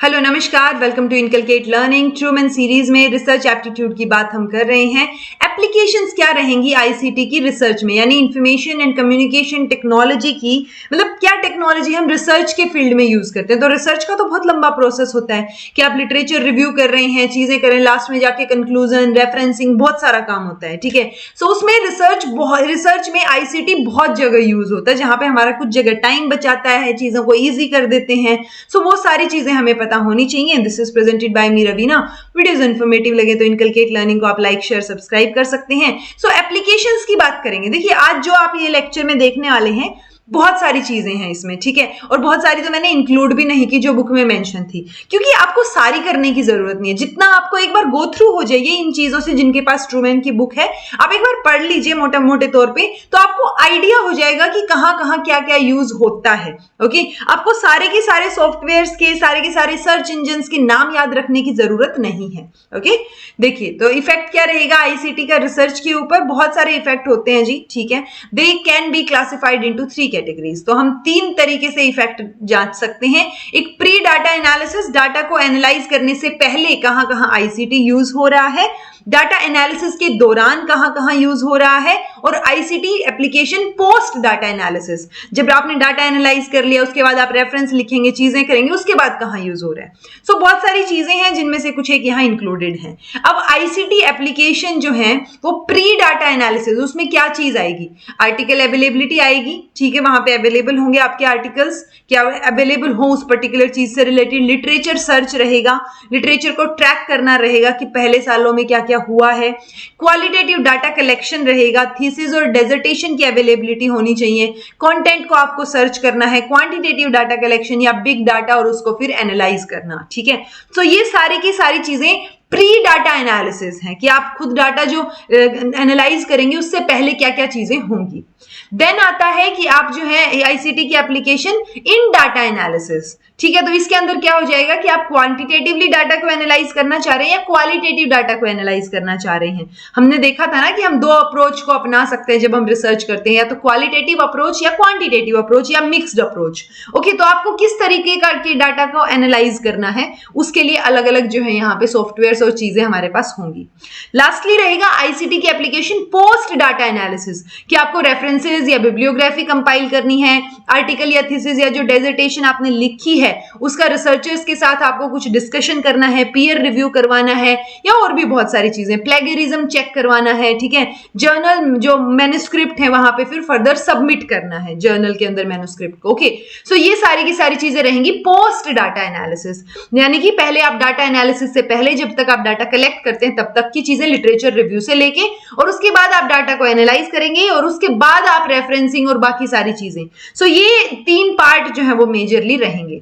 Hello नमस्कार, welcome to inculcate learning. Truman series में research aptitude की बात हम कर रहे हैं। एप्लीकेशंस क्या रहेंगी आईसीटी की रिसर्च में, यानी इंफॉर्मेशन एंड कम्युनिकेशन टेक्नोलॉजी की, मतलब क्या टेक्नोलॉजी हम रिसर्च के फील्ड में यूज करते हैं। तो रिसर्च का तो बहुत लंबा प्रोसेस होता है कि आप लिटरेचर रिव्यू कर रहे हैं, चीजें करें, लास्ट में जाके कंक्लूजन, रेफरेंसिंग, बहुत सारा काम होता है। ठीक है, सो उसमें रिसर्च में आईसीटी बहुत जगह यूज होता है, जहां पे हमारा कुछ जगह टाइम बचाता है, चीजों को ईजी कर देते हैं। सो वो सारी चीजें हमें पता होनी चाहिए। This is presented by me Raveena. Videos informative लगे तो इनकलकेट लर्निंग को आप लाइक शेयर सब्सक्राइब कर सकते हैं। सो एप्लीकेशंस की बात करेंगे। देखिए, आज जो आप ये लेक्चर में देखने वाले हैं, बहुत सारी चीजें हैं इसमें, ठीक है, और बहुत सारी तो मैंने इंक्लूड भी नहीं की जो बुक में मेंशन थी, क्योंकि आपको सारी करने की जरूरत नहीं है। जितना आपको एक बार गो थ्रू हो जाइए इन चीजों से, जिनके पास ट्रूमैन की बुक है, आप एक बार पढ़ लीजिए मोटे मोटे तौर पे, तो आपको आइडिया हो जाएगा कि कहां कहां क्या क्या यूज होता है। ओके, आपको सारे के सारे सॉफ्टवेयर के सारे सर्च इंजन के नाम याद रखने की जरूरत नहीं है। ओके, देखिए तो इफेक्ट क्या रहेगा आईसीटी का रिसर्च के ऊपर। बहुत सारे इफेक्ट होते हैं जी, ठीक है। They can be classified into 3 categories. तो हम 3 तरीके से इफेक्ट जांच सकते हैं। एक प्री डाटा एनालिसिस, डाटा को एनालाइज करने से पहले कहां कहां आईसीटी यूज हो रहा है, डाटा एनालिसिस के दौरान कहां कहां यूज हो रहा है, और ICT application post data analysis, जब आपने डाटा एनालाइज कर लिया उसके बाद आप रेफरेंस लिखेंगे, चीजें करेंगे, उसके बाद कहां यूज हो रहा है। सो बहुत सारी चीजें हैं जिनमें से कुछ एक यहां इंक्लूडेड है। अब आईसीटी एप्लीकेशन जो है वो प्री डाटा एनालिसिस, उसमें क्या चीज आएगी, आर्टिकल अवेलेबिलिटी आएगी, ठीक है, वहां पे अवेलेबल होंगे आपके आर्टिकल्स, क्या अवेलेबल हो उस पर्टिकुलर चीज से रिलेटेड। लिटरेचर सर्च रहेगा, लिटरेचर को ट्रैक करना रहेगा कि पहले सालों में क्या क्या हुआ है। क्वालिटेटिव डाटा कलेक्शन रहेगा, थीसिस और डिसर्टेशन की अवेलेबिलिटी होनी चाहिए। कंटेंट को आपको सर्च करना है, क्वांटिटेटिव डाटा कलेक्शन या बिग डाटा, और उसको फिर एनालाइज करना, ठीक है। तो ये सारी की सारी चीजें प्री डाटा एनालिसिस है कि आप खुद डाटा जो एनालाइज करेंगे उससे पहले क्या क्या चीजें होंगी। देन आता है कि आप जो है आईसीटी की एप्लीकेशन इन डाटा एनालिसिस, ठीक है। तो इसके अंदर क्या हो जाएगा कि आप क्वांटिटेटिवली डाटा को एनालाइज करना चाह रहे हैं या क्वालिटेटिव डाटा को एनालाइज करना चाह रहे हैं। हमने देखा था ना कि हम 2 अप्रोच को अपना सकते हैं जब हम रिसर्च करते हैं, या तो क्वालिटेटिव अप्रोच या क्वांटिटेटिव अप्रोच या मिक्स्ड अप्रोच। ओके, तो आपको किस तरीके का डाटा को एनालाइज करना है, उसके लिए अलग अलग जो है यहाँ पे सॉफ्टवेयर और चीजें हमारे पास होंगी। लास्टली रहेगा आईसीटी की एप्लीकेशन पोस्ट डाटा एनालिसिस, कि आपको रेफरेंसेस या बिब्लियोग्राफी कंपाइल करनी है, आर्टिकल या थीसिस या जो डिसर्टेशन आपने लिखी है उसका रिसर्चर्स के साथ आपको कुछ डिस्कशन करना है, पीयर रिव्यू करवाना है, या और भी बहुत सारी चीजें, प्लेगरिज्म चेक करवाना है, ठीक है। जर्नल जो मैन्युस्क्रिप्ट है वहां पे फिर फर्दर सबमिट करना है जर्नल के अंदर मैन्युस्क्रिप्ट को। ओके, सो ये सारी की सारी चीजें रहेंगी पोस्ट डाटा एनालिसिस, यानी कि पहले आप डाटा एनालिसिस से पहले, जब तक आप डाटा कलेक्ट करते हैं तब तक की चीजें लिटरेचर रिव्यू से लेके, और उसके बाद आप डाटा को एनालाइज करेंगे, और उसके बाद आप रेफरेंसिंग और बाकी सारी चीजें। सो ये 3 पार्ट जो है वो मेजरली रहेंगे।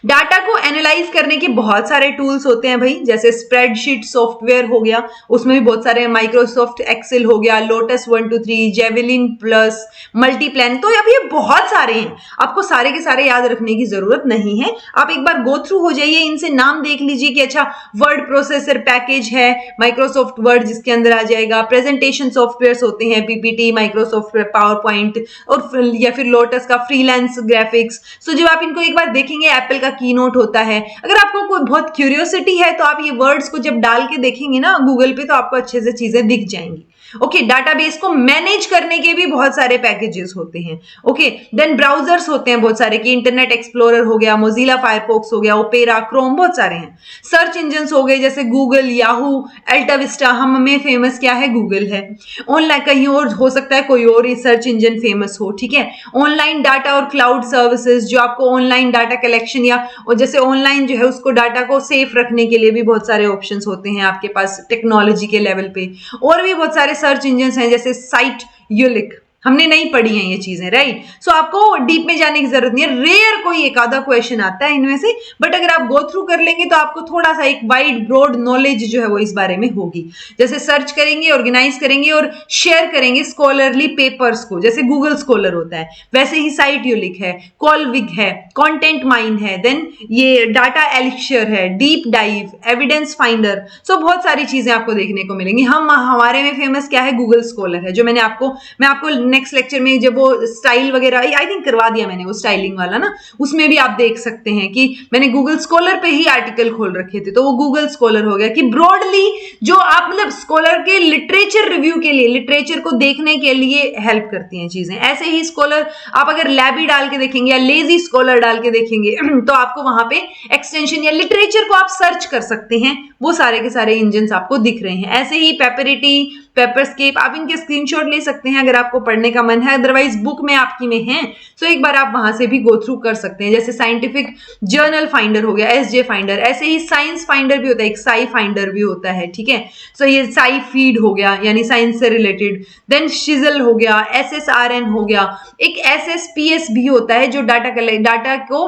डाटा को एनालाइज करने के बहुत सारे टूल्स होते हैं भाई, जैसे स्प्रेडशीट सॉफ्टवेयर हो गया, उसमें भी बहुत सारे, माइक्रोसॉफ्ट एक्सेल हो गया, लोटस 123, जेवेलिन प्लस, मल्टीप्लान, तो अब ये बहुत सारे हैं, आपको सारे के सारे याद रखने की जरूरत नहीं है। आप एक बार गो थ्रू हो जाइए, इनसे नाम देख लीजिए कि अच्छा वर्ड प्रोसेसर पैकेज है माइक्रोसॉफ्ट वर्ड, जिसके अंदर आ जाएगा प्रेजेंटेशन सॉफ्टवेयर होते हैं, पीपीटी, माइक्रोसॉफ्ट पावर पॉइंट, और या फिर लोटस का फ्रीलांस ग्राफिक्स। सो जब आप इनको एक बार देखेंगे, एप्पल का कीनोट होता है। अगर आपको कोई बहुत क्यूरियोसिटी है तो आप ये वर्ड्स को जब डाल के देखेंगे ना गूगल पे, तो आपको अच्छे से चीजें दिख जाएंगी। ओके, डाटाबेस को मैनेज करने के भी बहुत सारे पैकेजेस होते हैं। ओके, देन ब्राउजर्स होते हैं बहुत सारे, कि इंटरनेट एक्सप्लोरर हो गया, मोजिला फायरफॉक्स हो गया, ओपेरा, क्रोम, बहुत सारे हैं। सर्च इंजन हो गए जैसे गूगल, याहू, अल्टाविस्टा, हमें फेमस क्या है, गूगल है। ऑनलाइन कहीं और हो सकता है कोई और सर्च इंजन फेमस हो, ठीक है। ऑनलाइन डाटा और क्लाउड सर्विसेज, जो आपको ऑनलाइन डाटा कलेक्शन या जैसे ऑनलाइन जो है उसको डाटा को सेफ रखने के लिए भी बहुत सारे ऑप्शंस होते हैं आपके पास टेक्नोलॉजी के लेवल पे। और भी बहुत सारे सर्च इंजन हैं जैसे साइट यूलिक, हमने नहीं पढ़ी हैं ये चीजें, राइट। सो आपको डीप में जाने की जरूरत नहीं है, रेयर कोई एक आधा क्वेश्चन आता है इनमें से, बट अगर आप गो थ्रू कर लेंगे तो आपको थोड़ा सा एक वाइड ब्रॉड नॉलेज जो है वो इस बारे में होगी। जैसे सर्च करेंगे, ऑर्गेनाइज करेंगे और शेयर करेंगे स्कॉलरली पेपर्स को, जैसे गूगल स्कॉलर होता है, वैसे ही साइट यूलिक है, कॉलविग है, कंटेंट माइन है, देन ये डाटा एलिक्सर है, डीप डाइव, एविडेंस फाइंडर। सो बहुत सारी चीजें आपको देखने को मिलेंगी। हमारे में फेमस क्या है, गूगल स्कॉलर है, जो मैं आपको नेक्स्ट लेक्चर में जब वो स्टाइल वगैरह आई थिंक करवा दिया मैंने, वो स्टाइलिंग वाला ना, उसमें भी आप देख सकते हैं कि मैंने गूगल स्कॉलर पे ही आर्टिकल खोल रखे थे, तो वो गूगल स्कॉलर हो गया कि ब्रॉडली जो आप मतलब स्कॉलर के लिटरेचर रिव्यू के लिए, लिटरेचर को देखने के लिए हेल्प करती हैं चीजें। ऐसे ही स्कॉलर आप अगर लैबी डाल के देखेंगे या लेजी स्कॉलर डाल के देखेंगे तो आपको वहां पे एक्सटेंशन या लिटरेचर को आप सर्च कर सकते हैं, वो सारे के सारे इंजन आपको दिख रहे हैं। ऐसे ही पेपरिटी, पेपरस्केप, आप इनके स्क्रीनशॉट ले सकते हैं अगर आपको पढ़ने का मन है, अदरवाइज बुक में आपकी में है तो एक बार आप वहां से भी गो थ्रू कर सकते हैं। जैसे साइंटिफिक जर्नल फाइंडर हो गया, एसजे फाइंडर, ऐसे ही साइंस फाइंडर भी होता है, एक साई फाइंडर भी होता है, ठीक है। सो ये साई फीड हो गया यानी साइंस से रिलेटेड, देन शिजल हो गया, SSRN हो गया, एक SSPS भी होता है जो डाटा को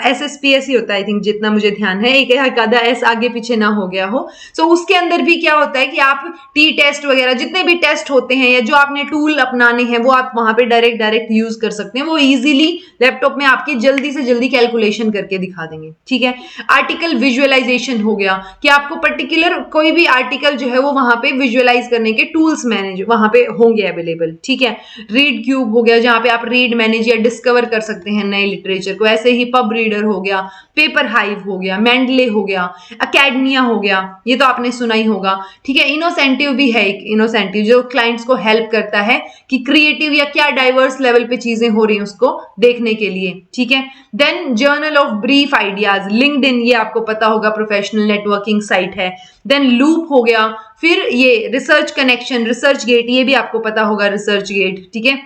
SSPS ही होता है आई थिंक, जितना मुझे ध्यान है, एक आधा एस आगे पीछे ना हो गया हो। सो उसके अंदर भी क्या होता है कि आप टी टेस्ट वगैरह जितने भी टेस्ट होते हैं या जो आपने टूल अपनाने हैं वो आप वहां पे डायरेक्ट यूज कर सकते हैं, वो इजीली लैपटॉप में आपकी जल्दी से जल्दी कैलकुलेशन करके दिखा देंगे, ठीक है। आर्टिकल विजुअलाइजेशन हो गया कि आपको पर्टिकुलर कोई भी आर्टिकल जो है वो वहां पे विजुअलाइज करने के टूल्स मैनेज वहां पे होंगे अवेलेबल, ठीक है। रीड क्यूब हो गया जहां पे आप रीड मैनेज या डिस्कवर कर सकते हैं नए लिटरेचर को। ऐसे ही पब रीडर हो गया, पेपर हाइव हो गया, मेंडले हो गया, अकेडमिया हो गया, ये तो आपने सुना ही होगा, ठीक है। इनोसेंटिव भी है, एक इनोसेंटिव जो क्लाइंट्स को हेल्प करता है कि क्रिएटिव या क्या डाइवर्स लेवल पे चीजें हो रही हैं उसको देखने के लिए, ठीक है। Then journal of brief ideas, LinkedIn, ये आपको पता होगा प्रोफेशनल नेटवर्किंग साइट है। देन लूप हो गया, फिर ये रिसर्च कनेक्शन, रिसर्च गेट, ये भी आपको पता होगा रिसर्च गेट, ठीक है।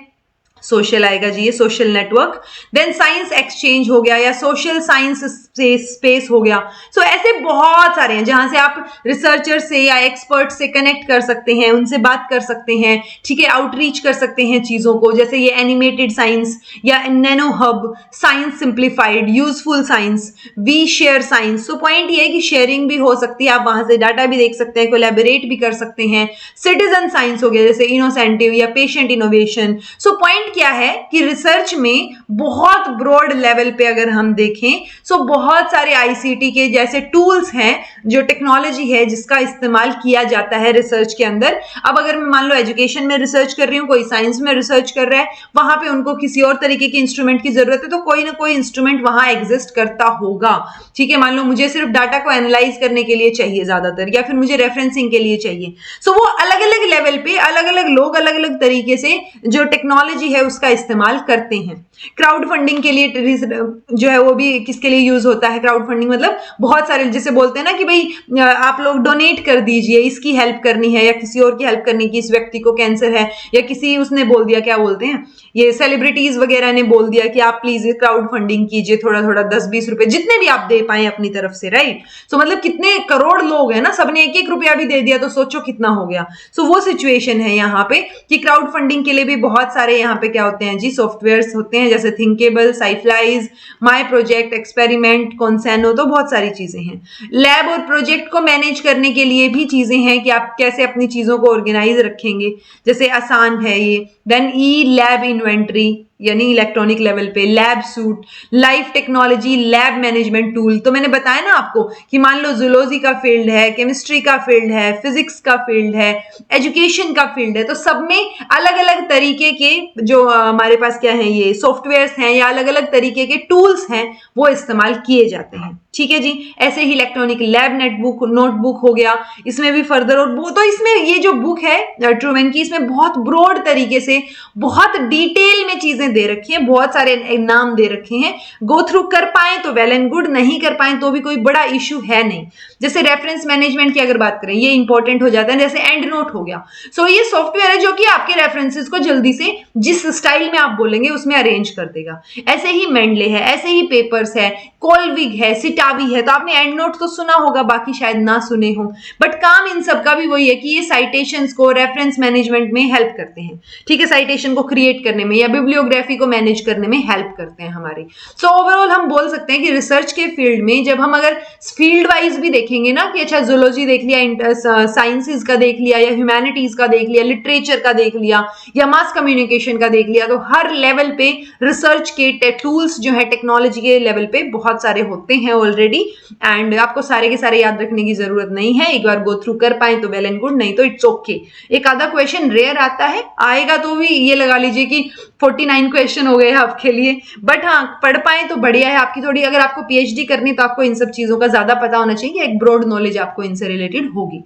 सोशल आएगा जी, ये social network. Then science exchange हो गया या सोशल साइंस स्पेस हो गया। सो ऐसे बहुत सारे हैं जहां से आप रिसर्चर से या एक्सपर्ट से कनेक्ट कर सकते हैं, उनसे बात कर सकते हैं, ठीक है, आउटरीच कर सकते हैं चीजों को। जैसे ये एनिमेटेड साइंस या nano hub, science simplified, useful science, we share science. So point ये है कि शेयरिंग भी हो सकती है, आप वहां से डाटा भी देख सकते हैं, कोलैबोरेट भी कर सकते हैं। सिटीजन साइंस हो गया जैसे इनोसेंटिव या पेशेंट इनोवेशन। सो पॉइंट क्या है कि रिसर्च में बहुत ब्रॉड लेवल पे अगर हम देखें सो बहुत सारे आईसीटी के जैसे टूल्स हैं, जो टेक्नोलॉजी है जिसका इस्तेमाल किया जाता है रिसर्च के अंदर। अब अगर मैं मान लो एजुकेशन में रिसर्च कर रही हूँ, कोई साइंस में रिसर्च कर रहा है, वहां पे उनको किसी और तरीके के इंस्ट्रूमेंट की जरूरत है, तो कोई ना कोई इंस्ट्रूमेंट वहां एग्जिस्ट करता होगा, ठीक है। मान लो मुझे सिर्फ डाटा को एनालाइज करने के लिए चाहिए ज्यादातर, या फिर मुझे रेफरेंसिंग के लिए चाहिए। सो वो अलग अलग लेवल पे अलग अलग लोग अलग अलग तरीके से जो टेक्नोलॉजी है उसका इस्तेमाल करते हैं। क्राउड फंडिंग के लिए जो है वो भी किसके लिए यूज होता है, क्राउड फंडिंग मतलब बहुत सारे जैसे बोलते हैं ना कि भाई आप लोग डोनेट कर दीजिए, इसकी हेल्प करनी है या किसी और की हेल्प करनी की, इस व्यक्ति को कैंसर है, या किसी उसने बोल दिया, क्या बोलते हैं ये सेलिब्रिटीज वगैरह ने बोल दिया कि आप प्लीज क्राउड फंडिंग कीजिए, थोड़ा थोड़ा 10-20 रुपए जितने भी आप दे पाए अपनी तरफ से, राइट। सो मतलब कितने करोड़ लोग हैं ना, सबने 1-1 रुपया भी दे दिया तो सोचो कितना हो गया। सो वो सिचुएशन है यहाँ पे कि क्राउड फंडिंग के लिए भी बहुत सारे यहाँ पे क्या होते हैं जी, सॉफ्टवेयर्स होते हैं जैसे थिंकेबल, साइफ्लाइज, माई प्रोजेक्ट, एक्सपेरिमेंट, कॉन्सेनो, तो बहुत सारी चीजें हैं। लैब और प्रोजेक्ट को मैनेज करने के लिए भी चीजें हैं कि आप कैसे अपनी चीजों को ऑर्गेनाइज रखेंगे, जैसे आसान है ये। देन ई लैब इन्वेंट्री यानी इलेक्ट्रॉनिक लेवल पे, lab suit, life technology, lab management tool. तो मैंने बताया ना आपको कि मान लो जूलॉजी का फील्ड है, केमिस्ट्री का फील्ड है, फिजिक्स का फील्ड है, एजुकेशन का फील्ड है, तो सब में अलग अलग तरीके के जो हमारे पास क्या है, ये सॉफ्टवेयर्स हैं या अलग अलग तरीके के टूल्स हैं वो इस्तेमाल किए जाते हैं, ठीक है जी। ऐसे ही इलेक्ट्रॉनिक लैब नोटबुक हो गया, इसमें भी फर्दर और तो इसमें ये जो बुक है ट्रूमैन की, इसमें बहुत ब्रॉड तरीके से बहुत डिटेल में चीजें दे रखी हैं, बहुत सारे नाम दे रखे हैं। गो थ्रू कर पाए तो वेल एंड गुड, नहीं कर पाए तो भी कोई बड़ा इशू है नहीं। जैसे रेफरेंस मैनेजमेंट की अगर बात करें, ये इंपॉर्टेंट हो जाता है, जैसे एंड नोट हो गया। सो ये सॉफ्टवेयर है जो कि आपके रेफरेंसेस को जल्दी से जिस स्टाइल में आप बोलेंगे उसमें अरेंज कर देगा। ऐसे ही मेंडले है, ऐसे ही पेपर्स है, कोलविग है, सिटावी है। तो आपने एंड नोट तो सुना होगा, बाकी शायद ना सुने हो, बट काम इन सब का भी वही है कि ये साइटेशंस को रेफरेंस मैनेजमेंट में हेल्प करते हैं, ठीक है, साइटेशन को क्रिएट करने में या बिब्लियोग्राफी ज्योग्राफी को मैनेज करने में हेल्प करते हैं हमारी। सो ओवरऑल हम बोल सकते हैं कि रिसर्च के फील्ड में जब हम अगर फील्ड वाइज भी देखेंगे ना कि अच्छा जूलॉजी देख लिया, साइंसेज का देख लिया, या ह्यूमैनिटीज का देख लिया, लिटरेचर का देख लिया, या मास कम्युनिकेशन का देख लिया, तो हर लेवल पे रिसर्च के टूल्स जो है टेक्नोलॉजी के लेवल पे बहुत सारे होते हैं ऑलरेडी, एंड आपको सारे के सारे याद रखने की जरूरत नहीं है। एक बार गो थ्रू कर पाए तो वेल एंड गुड, नहीं तो इट्स ओके। एक आधा क्वेश्चन रेयर आता है, आएगा तो भी ये लगा लीजिए कि 49 क्वेश्चन हो गए हैं आपके लिए, बट हाँ पढ़ पाए तो बढ़िया है। आपकी थोड़ी, अगर आपको पीएचडी करनी तो आपको इन सब चीजों का ज्यादा पता होना चाहिए, एक ब्रॉड नॉलेज आपको इनसे रिलेटेड होगी।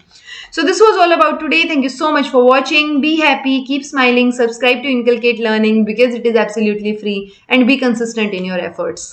So this was all about today. Thank you so much for watching. Be happy, keep smiling, subscribe to Inculcate Learning because it is absolutely free, and be consistent in your efforts.